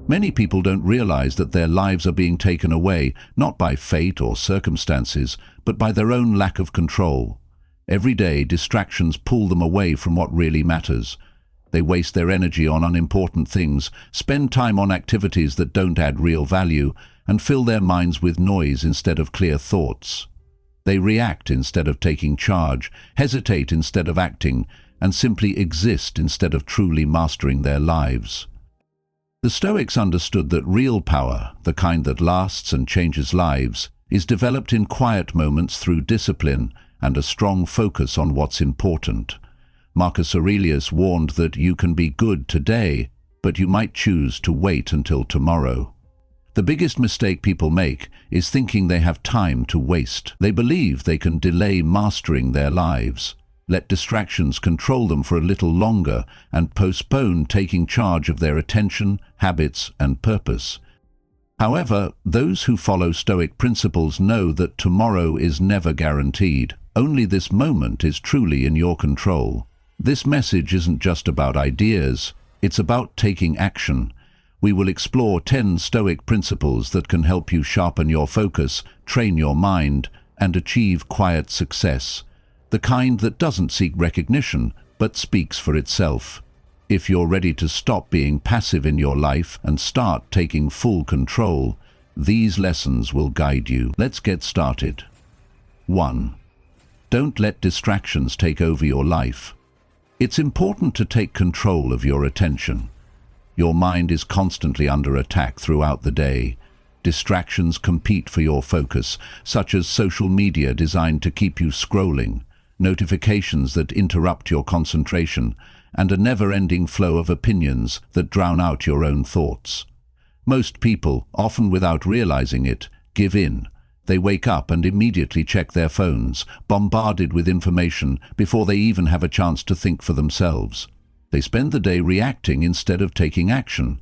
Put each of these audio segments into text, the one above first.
Many people don't realize that their lives are being taken away, not by fate or circumstances, but by their own lack of control. Every day, distractions pull them away from what really matters. They waste their energy on unimportant things, spend time on activities that don't add real value, and fill their minds with noise instead of clear thoughts. They react instead of taking charge, hesitate instead of acting, and simply exist instead of truly mastering their lives. The Stoics understood that real power, the kind that lasts and changes lives, is developed in quiet moments through discipline and a strong focus on what's important. Marcus Aurelius warned that you can be good today, but you might choose to wait until tomorrow. The biggest mistake people make is thinking they have time to waste. They believe they can delay mastering their lives, let distractions control them for a little longer, and postpone taking charge of their attention, habits, and purpose. However, those who follow Stoic principles know that tomorrow is never guaranteed. Only this moment is truly in your control. This message isn't just about ideas, it's about taking action. We will explore 10 Stoic principles that can help you sharpen your focus, train your mind, and achieve quiet success. The kind that doesn't seek recognition, but speaks for itself. If you're ready to stop being passive in your life and start taking full control, these lessons will guide you. Let's get started. 1. Don't let distractions take over your life. It's important to take control of your attention. Your mind is constantly under attack throughout the day. Distractions compete for your focus, such as social media designed to keep you scrolling, notifications that interrupt your concentration, and a never-ending flow of opinions that drown out your own thoughts. Most people, often without realizing it, give in. They wake up and immediately check their phones, bombarded with information before they even have a chance to think for themselves. They spend the day reacting instead of taking action,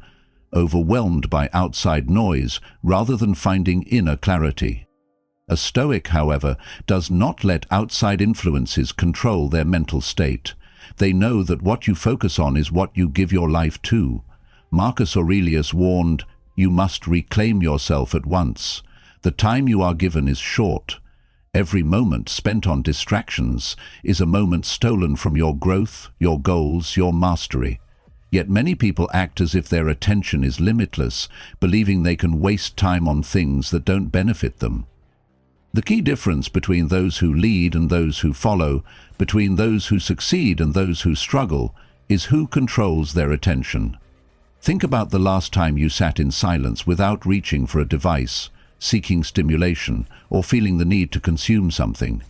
overwhelmed by outside noise rather than finding inner clarity. A Stoic, however, does not let outside influences control their mental state. They know that what you focus on is what you give your life to. Marcus Aurelius warned, "You must reclaim yourself at once. The time you are given is short. Every moment spent on distractions is a moment stolen from your growth, your goals, your mastery." Yet many people act as if their attention is limitless, believing they can waste time on things that don't benefit them. The key difference between those who lead and those who follow, between those who succeed and those who struggle, is who controls their attention. Think about the last time you sat in silence without reaching for a device, seeking stimulation, or feeling the need to consume something.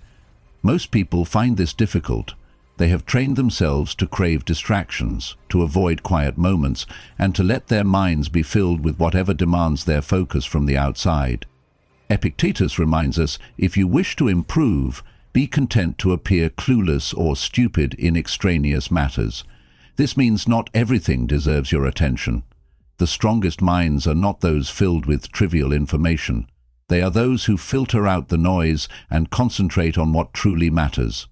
Most people find this difficult. They have trained themselves to crave distractions, to avoid quiet moments, and to let their minds be filled with whatever demands their focus from the outside. Epictetus reminds us, if you wish to improve, be content to appear clueless or stupid in extraneous matters. This means not everything deserves your attention. The strongest minds are not those filled with trivial information. They are those who filter out the noise and concentrate on what truly matters.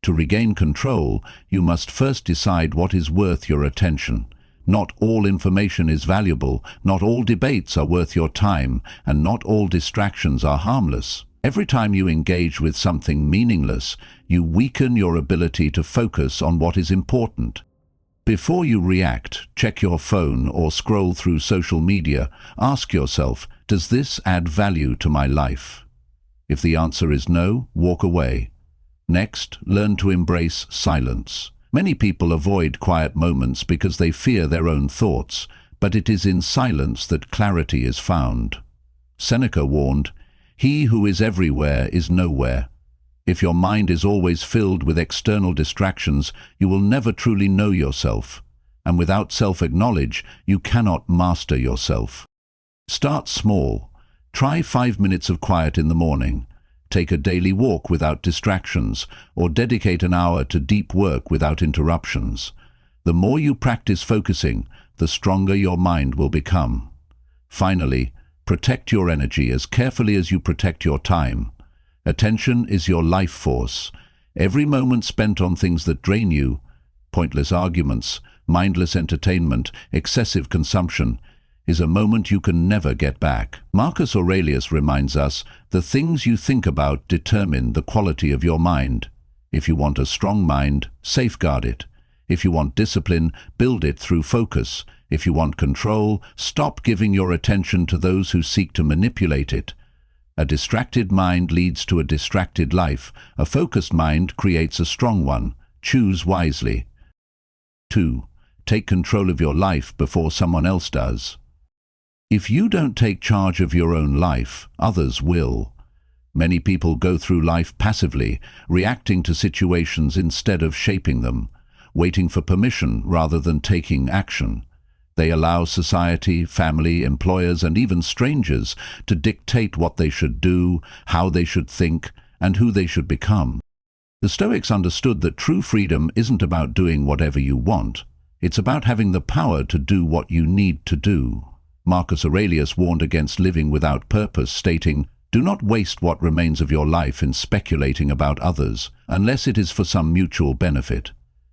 To regain control, you must first decide what is worth your attention. Not all information is valuable, not all debates are worth your time, and not all distractions are harmless. Every time you engage with something meaningless, you weaken your ability to focus on what is important. Before you react, check your phone, or scroll through social media, ask yourself, does this add value to my life? If the answer is no, walk away. Next, learn to embrace silence. Many people avoid quiet moments because they fear their own thoughts, but it is in silence that clarity is found. Seneca warned, "He who is everywhere is nowhere." If your mind is always filled with external distractions, you will never truly know yourself. And without self-acknowledge, you cannot master yourself. Start small. Try 5 minutes of quiet in the morning. Take a daily walk without distractions, or dedicate an hour to deep work without interruptions. The more you practice focusing, the stronger your mind will become. Finally, protect your energy as carefully as you protect your time. Attention is your life force. Every moment spent on things that drain you, pointless arguments, mindless entertainment, excessive consumption, is a moment you can never get back. Marcus Aurelius reminds us, the things you think about determine the quality of your mind. If you want a strong mind, safeguard it. If you want discipline, build it through focus. If you want control, stop giving your attention to those who seek to manipulate it. A distracted mind leads to a distracted life. A focused mind creates a strong one. Choose wisely. 2. Take control of your life before someone else does. If you don't take charge of your own life, others will. Many people go through life passively, reacting to situations instead of shaping them, waiting for permission rather than taking action. They allow society, family, employers, and even strangers to dictate what they should do, how they should think, and who they should become. The Stoics understood that true freedom isn't about doing whatever you want. It's about having the power to do what you need to do. Marcus Aurelius warned against living without purpose, stating, "Do not waste what remains of your life in speculating about others, unless it is for some mutual benefit."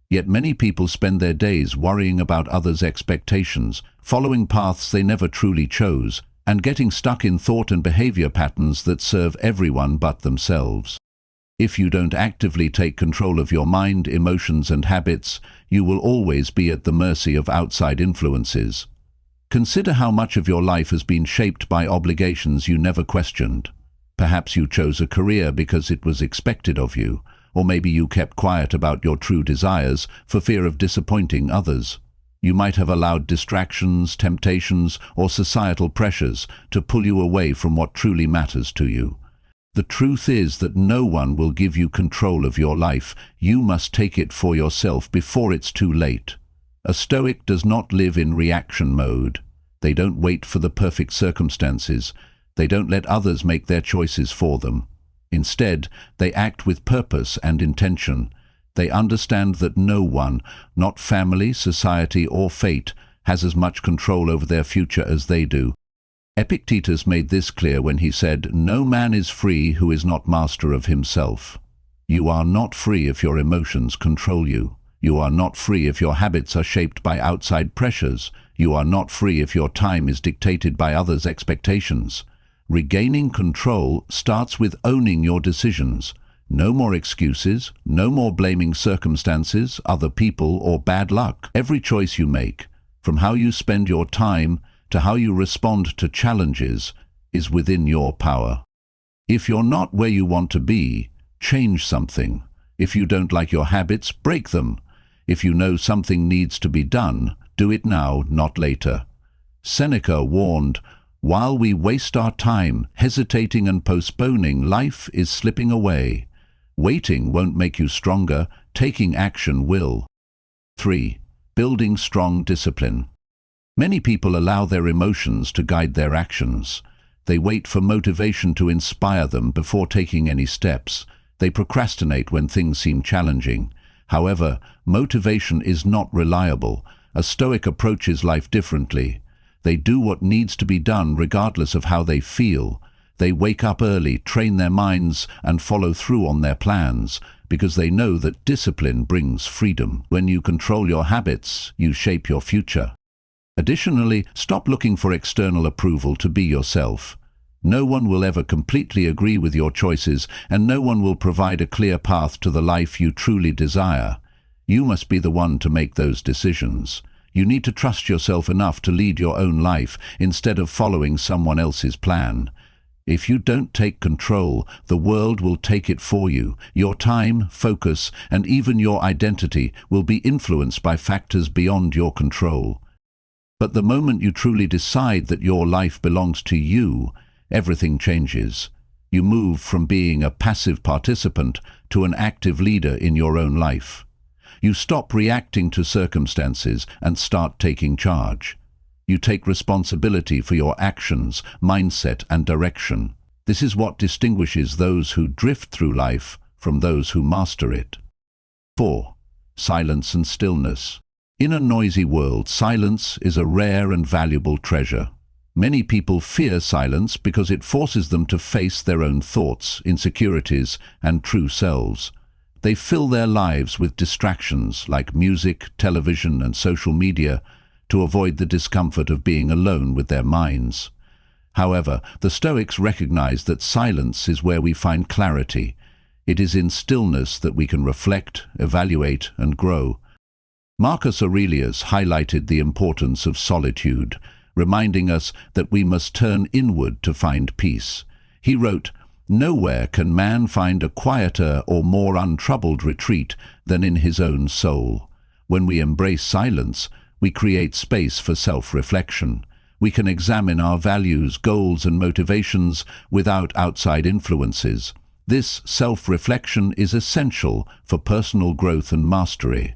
Yet many people spend their days worrying about others' expectations, following paths they never truly chose, and getting stuck in thought and behavior patterns that serve everyone but themselves. If you don't actively take control of your mind, emotions, and habits, you will always be at the mercy of outside influences. Consider how much of your life has been shaped by obligations you never questioned. Perhaps you chose a career because it was expected of you, or maybe you kept quiet about your true desires for fear of disappointing others. You might have allowed distractions, temptations, or societal pressures to pull you away from what truly matters to you. The truth is that no one will give you control of your life. You must take it for yourself before it's too late. A Stoic does not live in reaction mode. They don't wait for the perfect circumstances. They don't let others make their choices for them. Instead, they act with purpose and intention. They understand that no one, not family, society, or fate, has as much control over their future as they do. Epictetus made this clear when he said, "No man is free who is not master of himself." You are not free if your emotions control you. You are not free if your habits are shaped by outside pressures. You are not free if your time is dictated by others' expectations. Regaining control starts with owning your decisions. No more excuses, no more blaming circumstances, other people, or bad luck. Every choice you make, from how you spend your time to how you respond to challenges, is within your power. If you're not where you want to be, change something. If you don't like your habits, break them. If you know something needs to be done, do it now, not later. Seneca warned, "While we waste our time hesitating and postponing, life is slipping away. Waiting won't make you stronger, taking action will." 3. Building strong discipline. Many people allow their emotions to guide their actions. They wait for motivation to inspire them before taking any steps. They procrastinate when things seem challenging. However, motivation is not reliable. A Stoic approaches life differently. They do what needs to be done regardless of how they feel. They wake up early, train their minds, and follow through on their plans, because they know that discipline brings freedom. When you control your habits, you shape your future. Additionally, stop looking for external approval to be yourself. No one will ever completely agree with your choices, and no one will provide a clear path to the life you truly desire. You must be the one to make those decisions. You need to trust yourself enough to lead your own life instead of following someone else's plan. If you don't take control, the world will take it for you. Your time, focus, and even your identity will be influenced by factors beyond your control. But the moment you truly decide that your life belongs to you, everything changes. You move from being a passive participant to an active leader in your own life. You stop reacting to circumstances and start taking charge. You take responsibility for your actions, mindset, and direction. This is what distinguishes those who drift through life from those who master it. 4. Silence and stillness. In a noisy world, silence is a rare and valuable treasure. Many people fear silence because it forces them to face their own thoughts, insecurities, and true selves. They fill their lives with distractions like music, television, and social media, to avoid the discomfort of being alone with their minds. However, the Stoics recognize that silence is where we find clarity. It is in stillness that we can reflect, evaluate, and grow. Marcus Aurelius highlighted the importance of solitude, reminding us that we must turn inward to find peace. He wrote, "Nowhere can man find a quieter or more untroubled retreat than in his own soul." When we embrace silence, we create space for self-reflection. We can examine our values, goals, and motivations without outside influences. This self-reflection is essential for personal growth and mastery.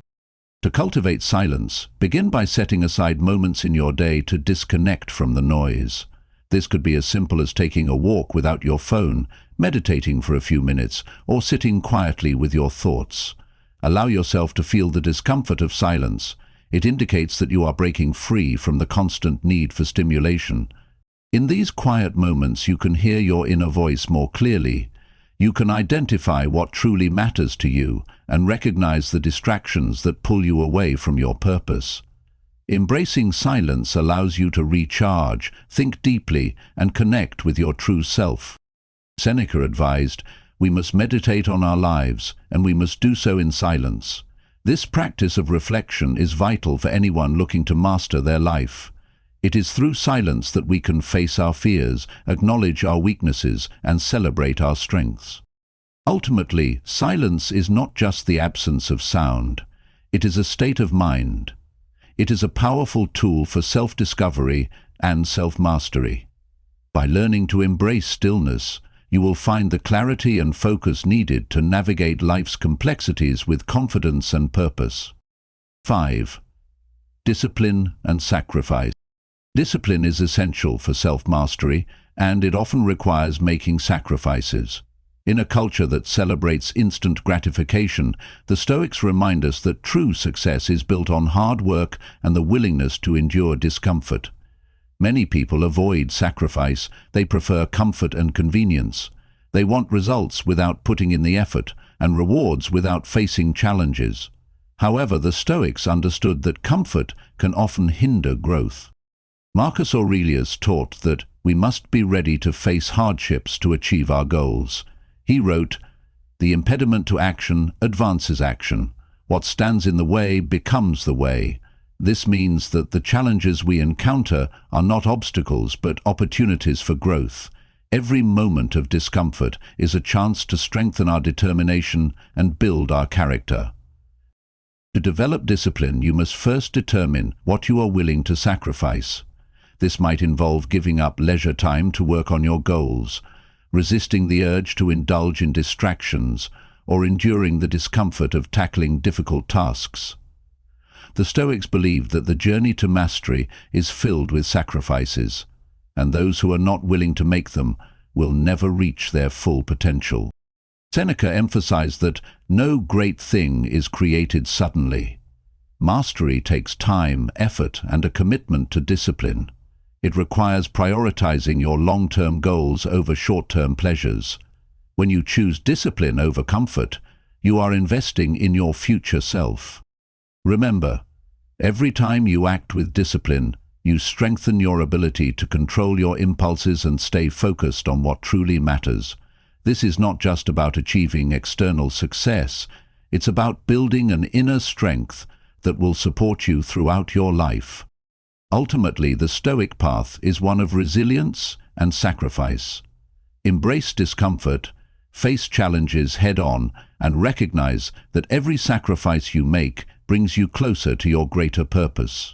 To cultivate silence, begin by setting aside moments in your day to disconnect from the noise. This could be as simple as taking a walk without your phone, meditating for a few minutes, or sitting quietly with your thoughts. Allow yourself to feel the discomfort of silence. It indicates that you are breaking free from the constant need for stimulation. In these quiet moments, you can hear your inner voice more clearly. You can identify what truly matters to you and recognize the distractions that pull you away from your purpose. Embracing silence allows you to recharge, think deeply, and connect with your true self. Seneca advised, "We must meditate on our lives, and we must do so in silence." This practice of reflection is vital for anyone looking to master their life. It is through silence that we can face our fears, acknowledge our weaknesses, and celebrate our strengths. Ultimately, silence is not just the absence of sound. It is a state of mind. It is a powerful tool for self-discovery and self-mastery. By learning to embrace stillness, you will find the clarity and focus needed to navigate life's complexities with confidence and purpose. 5. Discipline and sacrifice. Discipline is essential for self-mastery, and it often requires making sacrifices. In a culture that celebrates instant gratification, the Stoics remind us that true success is built on hard work and the willingness to endure discomfort. Many people avoid sacrifice. They prefer comfort and convenience. They want results without putting in the effort and rewards without facing challenges. However, the Stoics understood that comfort can often hinder growth. Marcus Aurelius taught that we must be ready to face hardships to achieve our goals. He wrote, "The impediment to action advances action. What stands in the way becomes the way." This means that the challenges we encounter are not obstacles but opportunities for growth. Every moment of discomfort is a chance to strengthen our determination and build our character. To develop discipline, you must first determine what you are willing to sacrifice. This might involve giving up leisure time to work on your goals, resisting the urge to indulge in distractions, or enduring the discomfort of tackling difficult tasks. The Stoics believed that the journey to mastery is filled with sacrifices, and those who are not willing to make them will never reach their full potential. Seneca emphasized that no great thing is created suddenly. Mastery takes time, effort, and a commitment to discipline. It requires prioritizing your long-term goals over short-term pleasures. When you choose discipline over comfort, you are investing in your future self. Remember, every time you act with discipline, you strengthen your ability to control your impulses and stay focused on what truly matters. This is not just about achieving external success. It's about building an inner strength that will support you throughout your life. Ultimately, the Stoic path is one of resilience and sacrifice. Embrace discomfort, face challenges head-on, and recognize that every sacrifice you make brings you closer to your greater purpose.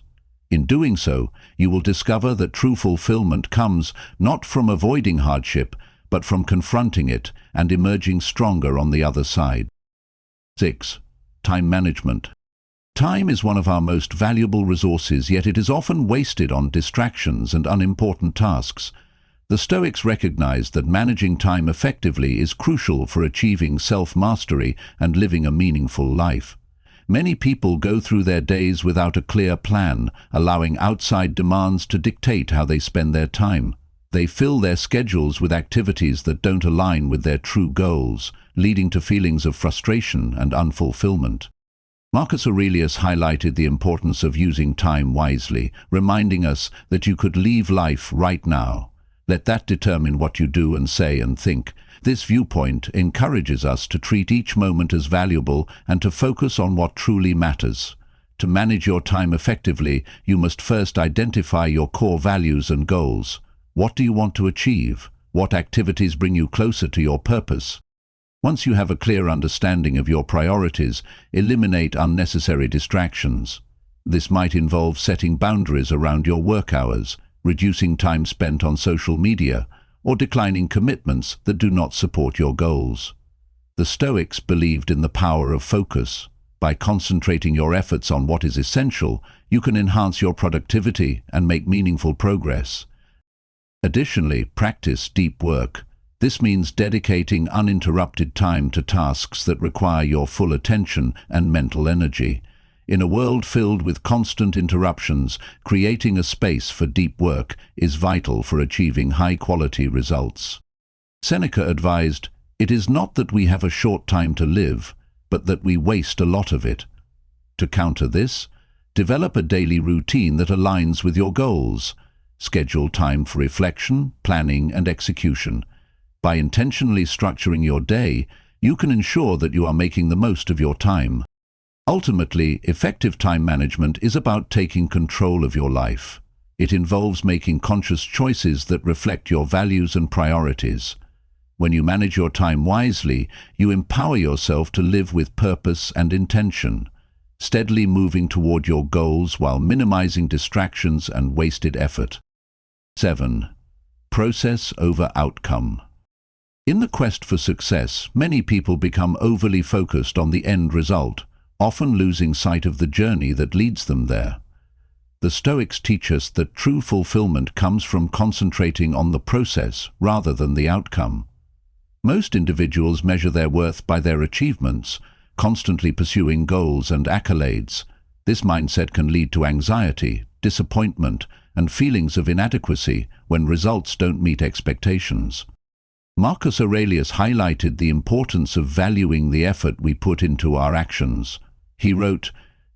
In doing so, you will discover that true fulfillment comes not from avoiding hardship, but from confronting it and emerging stronger on the other side. 6. Time management. Time is one of our most valuable resources, yet it is often wasted on distractions and unimportant tasks. The Stoics recognized that managing time effectively is crucial for achieving self-mastery and living a meaningful life. Many people go through their days without a clear plan, allowing outside demands to dictate how they spend their time. They fill their schedules with activities that don't align with their true goals, leading to feelings of frustration and unfulfillment. Marcus Aurelius highlighted the importance of using time wisely, reminding us that you could leave life right now. Let that determine what you do and say and think. This viewpoint encourages us to treat each moment as valuable and to focus on what truly matters. To manage your time effectively, you must first identify your core values and goals. What do you want to achieve? What activities bring you closer to your purpose? Once you have a clear understanding of your priorities, eliminate unnecessary distractions. This might involve setting boundaries around your work hours, reducing time spent on social media, or declining commitments that do not support your goals. The Stoics believed in the power of focus. By concentrating your efforts on what is essential, you can enhance your productivity and make meaningful progress. Additionally, practice deep work. This means dedicating uninterrupted time to tasks that require your full attention and mental energy. In a world filled with constant interruptions, creating a space for deep work is vital for achieving high-quality results. Seneca advised, "It is not that we have a short time to live, but that we waste a lot of it." To counter this, develop a daily routine that aligns with your goals. Schedule time for reflection, planning, and execution. By intentionally structuring your day, you can ensure that you are making the most of your time. Ultimately, effective time management is about taking control of your life. It involves making conscious choices that reflect your values and priorities. When you manage your time wisely, you empower yourself to live with purpose and intention, steadily moving toward your goals while minimizing distractions and wasted effort. 7. Process over outcome. In the quest for success, many people become overly focused on the end result, often losing sight of the journey that leads them there. The Stoics teach us that true fulfillment comes from concentrating on the process rather than the outcome. Most individuals measure their worth by their achievements, constantly pursuing goals and accolades. This mindset can lead to anxiety, disappointment, and feelings of inadequacy when results don't meet expectations. Marcus Aurelius highlighted the importance of valuing the effort we put into our actions. He wrote,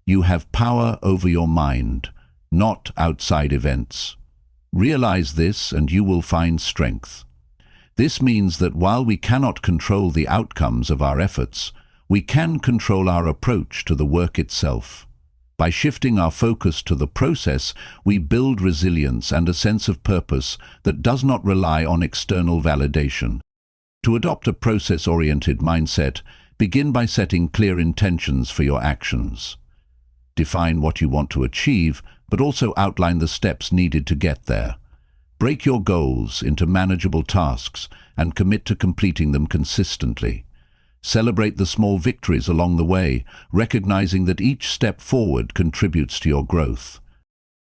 "You have power over your mind, not outside events. Realize this and you will find strength." This means that while we cannot control the outcomes of our efforts, we can control our approach to the work itself. By shifting our focus to the process, we build resilience and a sense of purpose that does not rely on external validation. To adopt a process-oriented mindset, begin by setting clear intentions for your actions. Define what you want to achieve, but also outline the steps needed to get there. Break your goals into manageable tasks and commit to completing them consistently. Celebrate the small victories along the way, recognizing that each step forward contributes to your growth.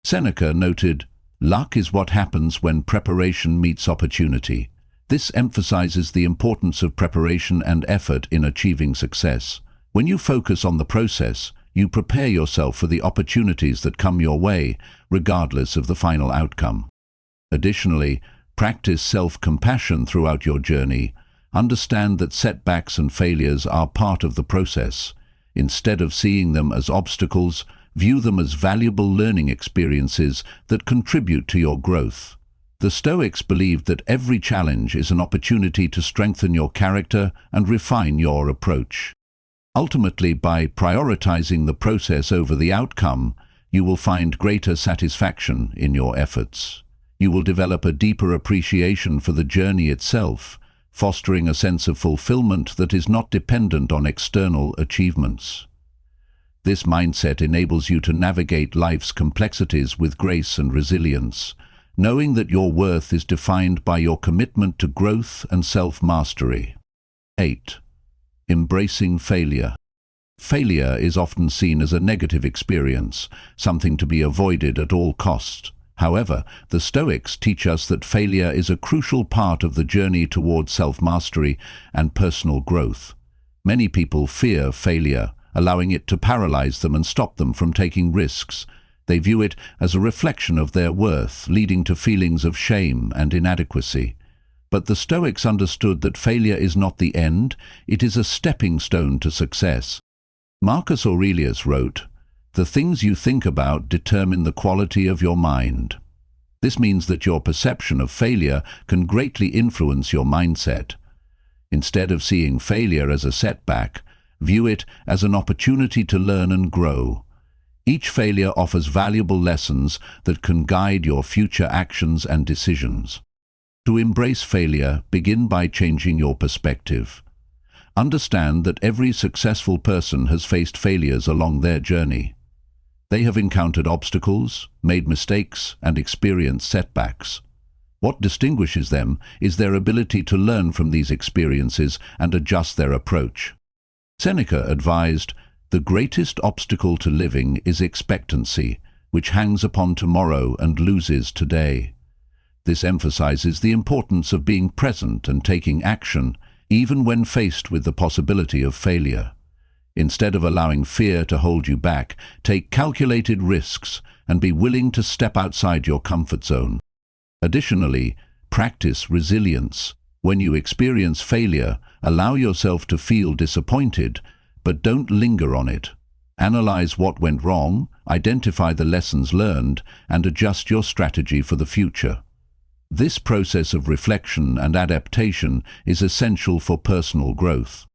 Seneca noted, "Luck is what happens when preparation meets opportunity." This emphasizes the importance of preparation and effort in achieving success. When you focus on the process, you prepare yourself for the opportunities that come your way, regardless of the final outcome. Additionally, practice self-compassion throughout your journey. Understand that setbacks and failures are part of the process. Instead of seeing them as obstacles, view them as valuable learning experiences that contribute to your growth. The Stoics believed that every challenge is an opportunity to strengthen your character and refine your approach. Ultimately, by prioritizing the process over the outcome, you will find greater satisfaction in your efforts. You will develop a deeper appreciation for the journey itself, fostering a sense of fulfillment that is not dependent on external achievements. This mindset enables you to navigate life's complexities with grace and resilience, knowing that your worth is defined by your commitment to growth and self-mastery. 8. Embracing failure. Failure is often seen as a negative experience, something to be avoided at all costs. However, the Stoics teach us that failure is a crucial part of the journey toward self-mastery and personal growth. Many people fear failure, allowing it to paralyze them and stop them from taking risks. They view it as a reflection of their worth, leading to feelings of shame and inadequacy. But the Stoics understood that failure is not the end, it is a stepping stone to success. Marcus Aurelius wrote, "The things you think about determine the quality of your mind." This means that your perception of failure can greatly influence your mindset. Instead of seeing failure as a setback, view it as an opportunity to learn and grow. Each failure offers valuable lessons that can guide your future actions and decisions. To embrace failure, begin by changing your perspective. Understand that every successful person has faced failures along their journey. They have encountered obstacles, made mistakes, and experienced setbacks. What distinguishes them is their ability to learn from these experiences and adjust their approach. Seneca advised, "The greatest obstacle to living is expectancy, which hangs upon tomorrow and loses today." This emphasizes the importance of being present and taking action, even when faced with the possibility of failure. Instead of allowing fear to hold you back, take calculated risks and be willing to step outside your comfort zone. Additionally, practice resilience. When you experience failure, allow yourself to feel disappointed, but don't linger on it. Analyze what went wrong, identify the lessons learned, and adjust your strategy for the future. This process of reflection and adaptation is essential for personal growth.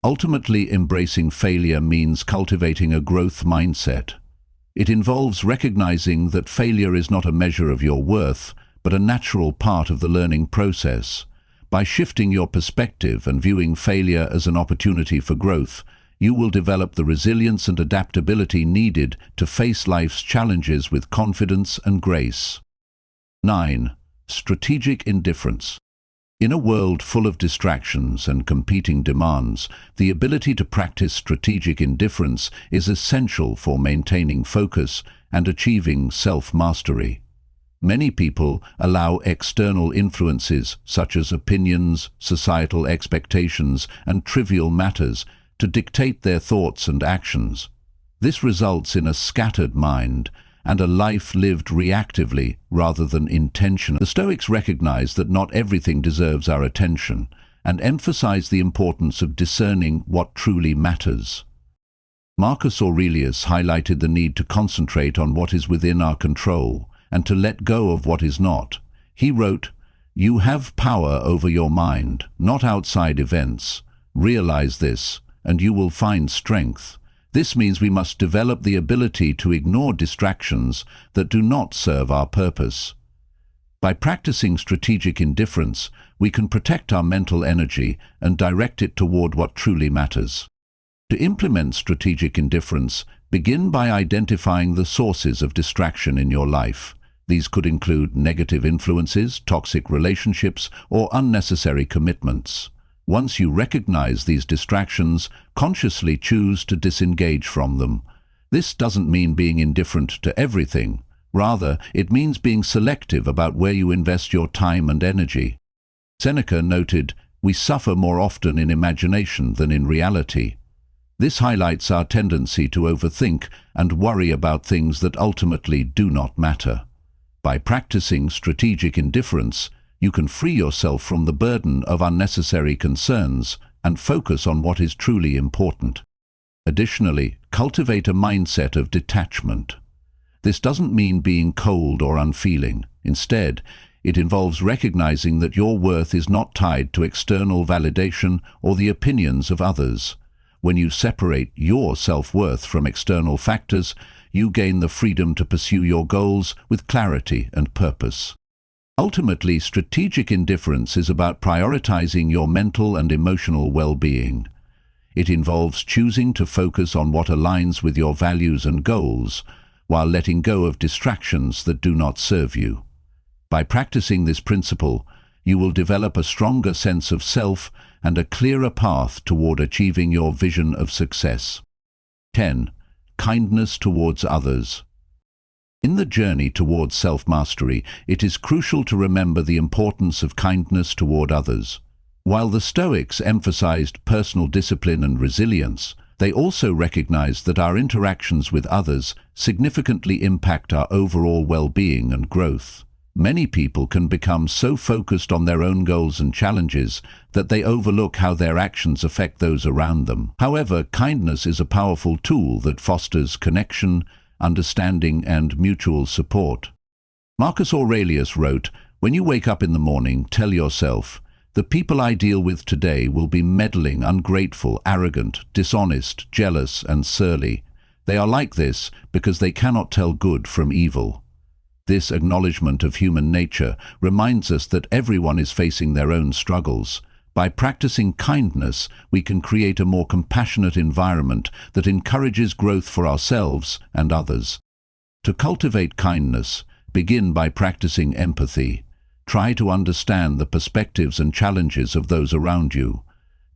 Ultimately, embracing failure means cultivating a growth mindset. It involves recognizing that failure is not a measure of your worth, but a natural part of the learning process. By shifting your perspective and viewing failure as an opportunity for growth, you will develop the resilience and adaptability needed to face life's challenges with confidence and grace. 9. Strategic indifference. In a world full of distractions and competing demands, the ability to practice strategic indifference is essential for maintaining focus and achieving self-mastery. Many people allow external influences such as opinions, societal expectations, and trivial matters to dictate their thoughts and actions. This results in a scattered mind and a life lived reactively rather than intentionally. The Stoics recognize that not everything deserves our attention and emphasize the importance of discerning what truly matters. Marcus Aurelius highlighted the need to concentrate on what is within our control and to let go of what is not. He wrote, "You have power over your mind, not outside events. Realize this, and you will find strength." This means we must develop the ability to ignore distractions that do not serve our purpose. By practicing strategic indifference, we can protect our mental energy and direct it toward what truly matters. To implement strategic indifference, begin by identifying the sources of distraction in your life. These could include negative influences, toxic relationships, or unnecessary commitments. Once you recognize these distractions, consciously choose to disengage from them. This doesn't mean being indifferent to everything. Rather, it means being selective about where you invest your time and energy. Seneca noted, "We suffer more often in imagination than in reality." This highlights our tendency to overthink and worry about things that ultimately do not matter. By practicing strategic indifference, you can free yourself from the burden of unnecessary concerns and focus on what is truly important. Additionally, cultivate a mindset of detachment. This doesn't mean being cold or unfeeling. Instead, it involves recognizing that your worth is not tied to external validation or the opinions of others. When you separate your self-worth from external factors, you gain the freedom to pursue your goals with clarity and purpose. Ultimately, strategic indifference is about prioritizing your mental and emotional well-being. It involves choosing to focus on what aligns with your values and goals, while letting go of distractions that do not serve you. By practicing this principle, you will develop a stronger sense of self and a clearer path toward achieving your vision of success. 10. Kindness towards others. In the journey towards self-mastery, it is crucial to remember the importance of kindness toward others. While the Stoics emphasized personal discipline and resilience, they also recognized that our interactions with others significantly impact our overall well-being and growth. Many people can become so focused on their own goals and challenges that they overlook how their actions affect those around them. However, kindness is a powerful tool that fosters connection, understanding, and mutual support. Marcus Aurelius wrote, "When you wake up in the morning, tell yourself, 'The people I deal with today will be meddling, ungrateful, arrogant, dishonest, jealous, and surly. They are like this because they cannot tell good from evil.'" This acknowledgement of human nature reminds us that everyone is facing their own struggles. By practicing kindness, we can create a more compassionate environment that encourages growth for ourselves and others. To cultivate kindness, begin by practicing empathy. Try to understand the perspectives and challenges of those around you.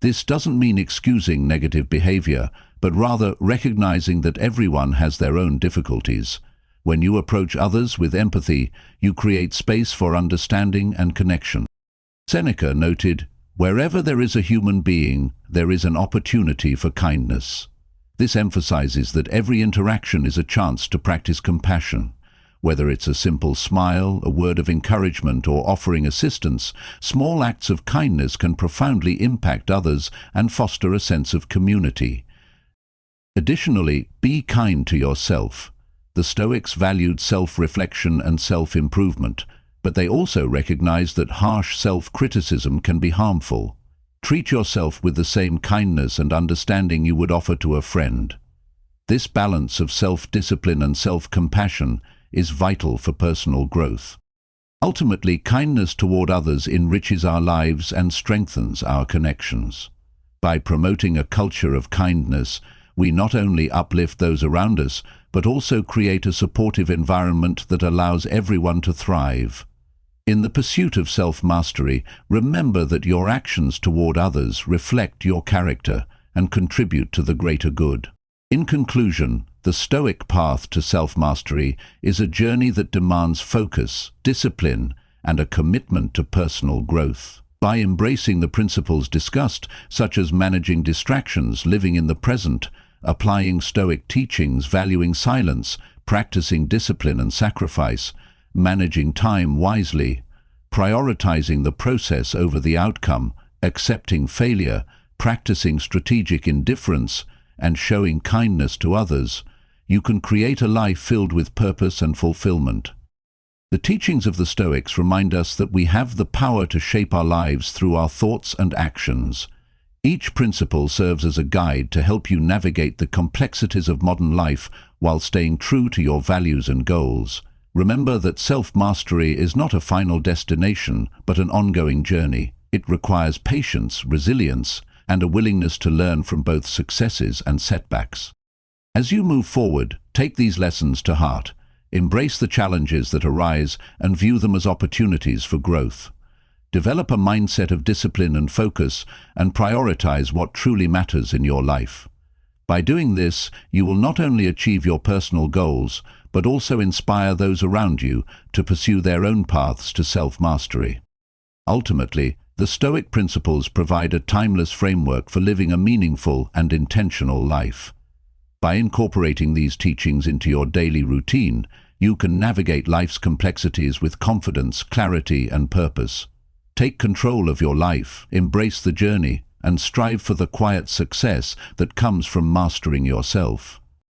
This doesn't mean excusing negative behavior, but rather recognizing that everyone has their own difficulties. When you approach others with empathy, you create space for understanding and connection. Seneca noted, "Wherever there is a human being, there is an opportunity for kindness." This emphasizes that every interaction is a chance to practice compassion. Whether it's a simple smile, a word of encouragement, or offering assistance, small acts of kindness can profoundly impact others and foster a sense of community. Additionally, be kind to yourself. The Stoics valued self-reflection and self-improvement, but they also recognized that harsh self-criticism can be harmful. Treat yourself with the same kindness and understanding you would offer to a friend. This balance of self-discipline and self-compassion is vital for personal growth. Ultimately, kindness toward others enriches our lives and strengthens our connections. By promoting a culture of kindness, we not only uplift those around us, but also create a supportive environment that allows everyone to thrive. In the pursuit of self-mastery, remember that your actions toward others reflect your character and contribute to the greater good. In conclusion, the Stoic path to self-mastery is a journey that demands focus, discipline, and a commitment to personal growth. By embracing the principles discussed, such as managing distractions, living in the present, applying Stoic teachings, valuing silence, practicing discipline and sacrifice, managing time wisely, prioritizing the process over the outcome, accepting failure, practicing strategic indifference, and showing kindness to others, you can create a life filled with purpose and fulfillment. The teachings of the Stoics remind us that we have the power to shape our lives through our thoughts and actions. Each principle serves as a guide to help you navigate the complexities of modern life while staying true to your values and goals. Remember that self-mastery is not a final destination, but an ongoing journey. It requires patience, resilience, and a willingness to learn from both successes and setbacks. As you move forward, take these lessons to heart. Embrace the challenges that arise and view them as opportunities for growth. Develop a mindset of discipline and focus, and prioritize what truly matters in your life. By doing this, you will not only achieve your personal goals, but also inspire those around you to pursue their own paths to self-mastery. Ultimately, the Stoic principles provide a timeless framework for living a meaningful and intentional life. By incorporating these teachings into your daily routine, you can navigate life's complexities with confidence, clarity, and purpose. Take control of your life, embrace the journey, and strive for the quiet success that comes from mastering yourself.